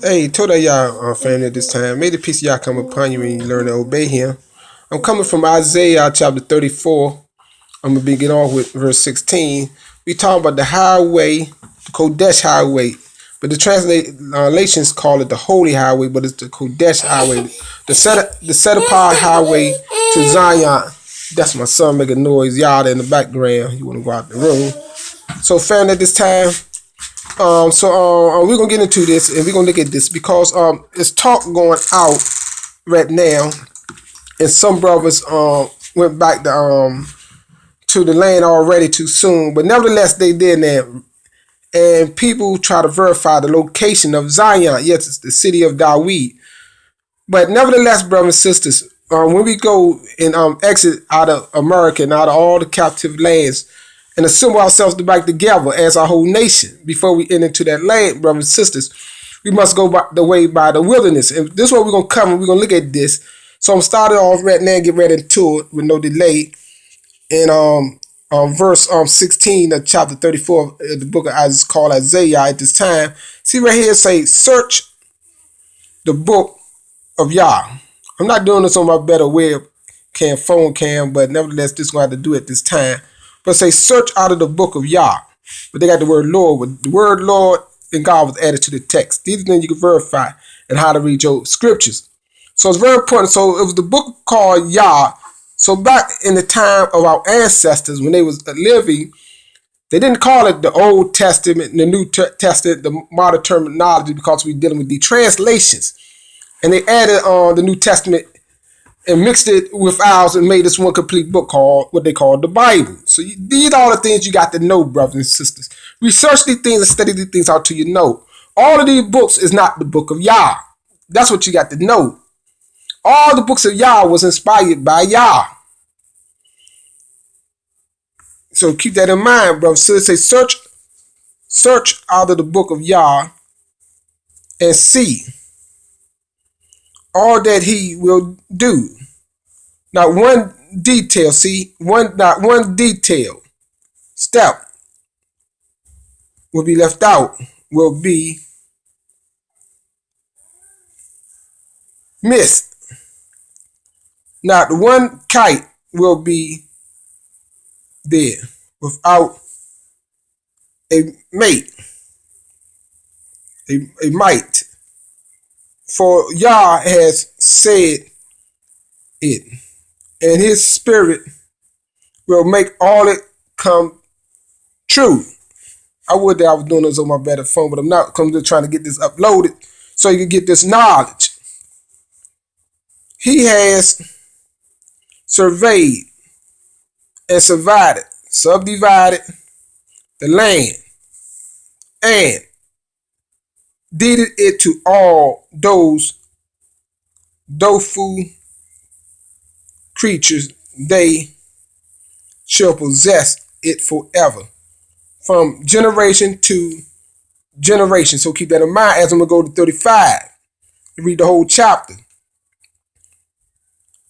Hey, told y'all family at this time. May the peace of Yah come upon you and you learn to obey Him. I'm coming from Isaiah chapter 34. I'm gonna begin off with verse 16. We talk about the highway, the Qodesh highway, but the translations call it the Holy Highway, but it's the Qodesh highway, the set apart highway to Zion. That's my son making noise, y'all in the background. You want to go out the room? So, family, at this time. We're gonna get into this and we're gonna look at this because it's talk going out right now, and some brothers went back to the land already too soon, but nevertheless they did now, and people try to verify the location of Zion. Yes, it's the city of David, but nevertheless, brothers and sisters, when we go and exit out of America and out of all the captive lands and assemble ourselves back together as a whole nation before we enter into that land, brothers and sisters, we must go by the way by the wilderness. And this is what we're going to cover. We're going to look at this. So I'm starting off right now and get ready into it with no delay. In verse 16 of chapter 34 of the book of Isaiah, called Isaiah at this time. See right here, say, search the book of Yah. I'm not doing this on my better phone cam, but nevertheless, this is going to have to do at this time. But say, search out of the book of Yah. But they got the word Lord. The word Lord and God was added to the text. These are things you can verify and how to read your scriptures. So it's very important. So it was the book called Yah. So back in the time of our ancestors, when they was living, they didn't call it the Old Testament and the New Testament, the modern terminology, because we're dealing with the translations. And they added the New Testament and mixed it with ours and made this one complete book called what they call the Bible. So these are all the things you got to know, brothers and sisters. Research these things and study these things out till you know. All of these books is not the book of Yah. That's what you got to know. All the books of Yah was inspired by Yah. So keep that in mind, brothers. So it says search out of the book of Yah and see all that he will do. Not one detail, not one detail, step will be left out, will be missed. Not one kite will be there without a mate, a mite. For Yah has said it, and his spirit will make all it come true. I would that I was doing this on my better phone, but I'm not. I'm just trying to get this uploaded so you can get this knowledge. He has surveyed and subdivided the land, and deeded it to all those doleful creatures. They shall possess it forever, from generation to generation. So keep that in mind as I'm going to go to 35 and read the whole chapter.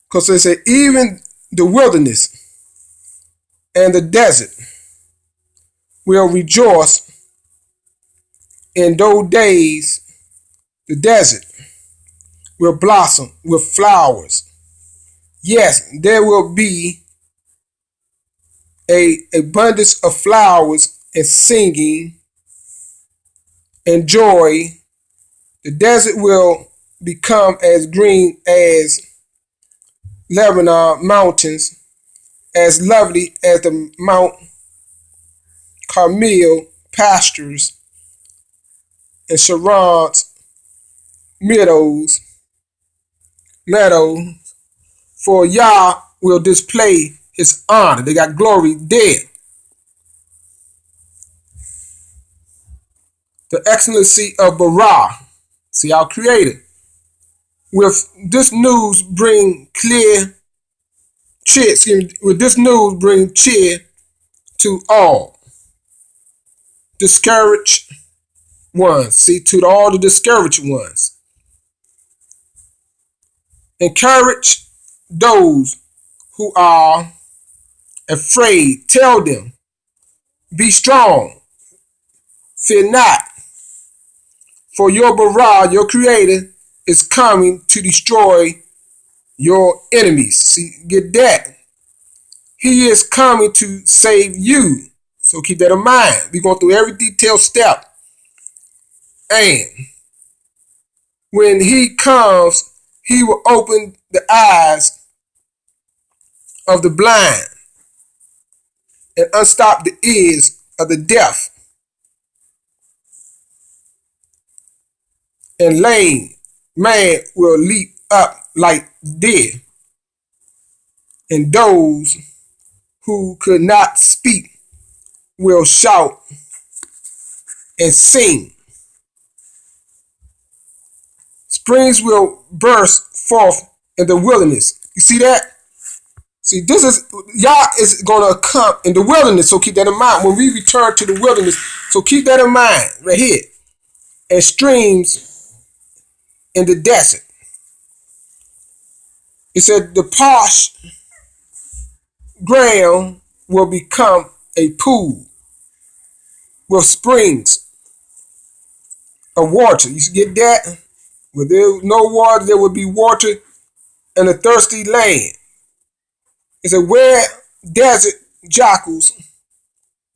Because they say, even the wilderness and the desert will rejoice in those days. The desert will blossom with flowers. Yes, there will be a abundance of flowers and singing and joy. The desert will become as green as Lebanon mountains, as lovely as the Mount Carmel pastures and Sharon's meadows. For Yah will display his honor. They got glory there. The excellency of Barah. See our creator. With this news bring with this news bring cheer to all discouraged ones. See, to all the discouraged ones. Encourage those who are afraid. Tell them, be strong, fear not. For your bara, your creator, is coming to destroy your enemies. See, get that. He is coming to save you. So keep that in mind. We're going through every detailed step. And when he comes, he will open the eyes of the blind and unstop the ears of the deaf. And lame man will leap up like dead. And those who could not speak will shout and sing. Springs will burst forth in the wilderness. You see that? See, this is, Yah is going to come in the wilderness, so keep that in mind. When we return to the wilderness, so keep that in mind right here. And streams in the desert. It said the parched ground will become a pool with springs of water. You get that? Where there was no water, there would be water in a thirsty land. It said where desert jackals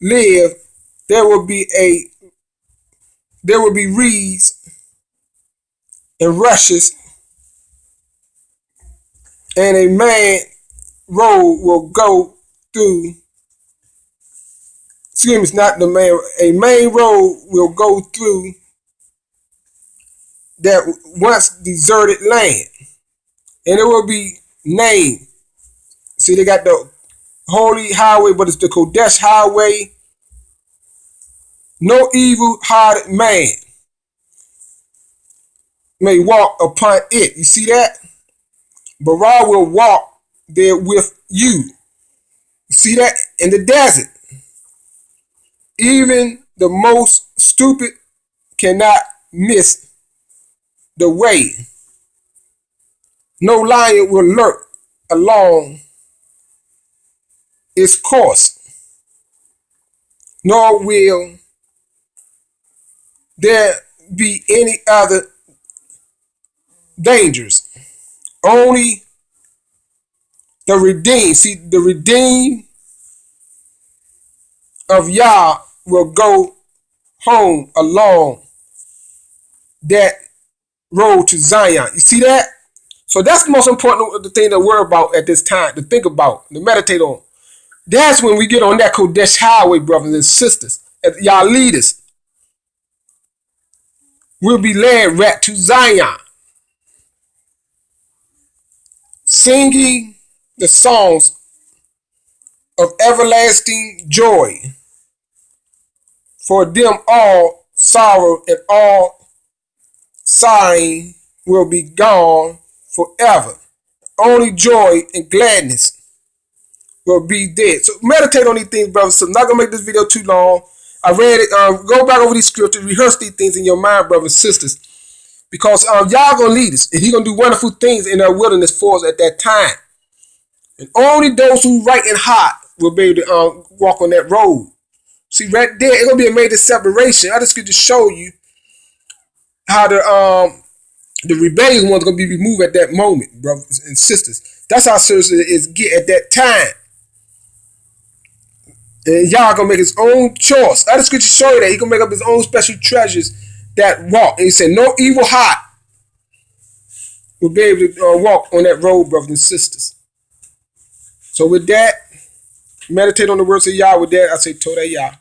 live, there will be reeds and rushes, and a main road will go through. Excuse me, it's not the main. A main road will go through that once deserted land, and it will be named. See, they got the holy highway, but it's the Qodesh highway. No evil-hearted man may walk upon it. You see that? Bara will walk there with you. You see that? In the desert. Even the most stupid cannot miss the way. No lion will lurk along its course, nor will there be any other dangers. Only the redeemed. See, the redeemed of Yah will go home along that road to Zion. You see that? So that's the most important thing to worry about at this time, to think about, to meditate on. That's when we get on that Qodesh highway, brothers and sisters. As y'all leaders, we'll be led right to Zion, singing the songs of everlasting joy. For them all sorrow and all sighing will be gone forever. Only joy and gladness will be there. So meditate on these things, brothers. So I'm not going to make this video too long. I read it. Go back over these scriptures. Rehearse these things in your mind, brothers and sisters. Because y'all going to lead us. And He's going to do wonderful things in our wilderness for us at that time. And only those who right in heart will be able to walk on that road. See, right there, it's going to be a major separation. I just get to show you how the rebellious one's going to be removed at that moment, brothers and sisters. That's how serious it is get at that time. And Yah gonna make his own choice. That scripture show you that he gonna make up his own special treasures that walk. And he said, no evil heart will be able to walk on that road, brothers and sisters. So with that, meditate on the words of Yah. With that, I say, Toda Yah.